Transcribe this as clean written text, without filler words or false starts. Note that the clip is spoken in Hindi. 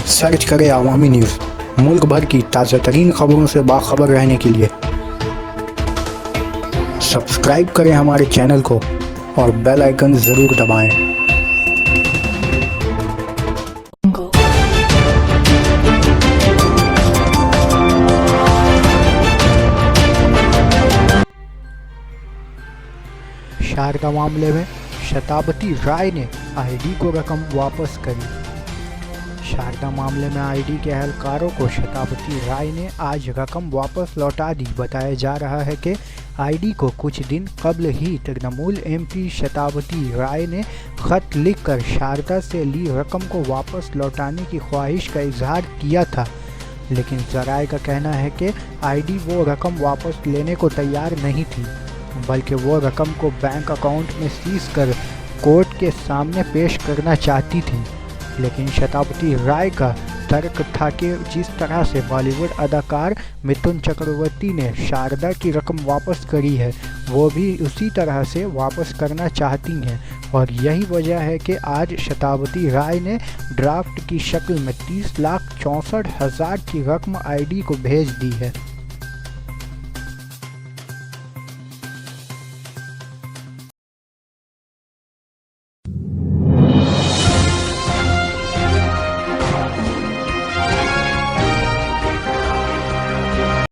सर्च करें अवामी न्यूज़। मुल्क भर की ताज़ा तरीन खबरों से बाखबर रहने के लिए सब्सक्राइब करें हमारे चैनल को और बेल आइकन ज़रूर दबाएं। शारदा मामले में शताब्दी राय ने आईडी को रकम वापस करी। शारदा मामले में आईडी के एहलकारों को शताब्दी राय ने आज रकम वापस लौटा दी। बताया जा रहा है कि आईडी को कुछ दिन कबल ही तृणमूल एमपी शताब्दी राय ने खत लिखकर शारदा से ली रकम को वापस लौटाने की ख्वाहिश का इजहार किया था, लेकिन जराये का कहना है कि आईडी वो रकम वापस लेने को तैयार नहीं थी, बल्कि वो रकम को बैंक अकाउंट में सीज कर कोर्ट के सामने पेश करना चाहती थी। लेकिन शताब्दी राय का तर्क था कि जिस तरह से बॉलीवुड अदाकार मिथुन चक्रवर्ती ने शारदा की रकम वापस करी है, वो भी उसी तरह से वापस करना चाहती हैं, और यही वजह है कि आज शताब्दी राय ने ड्राफ्ट की शक्ल में 30,64,000 की रकम आईडी को भेज दी है।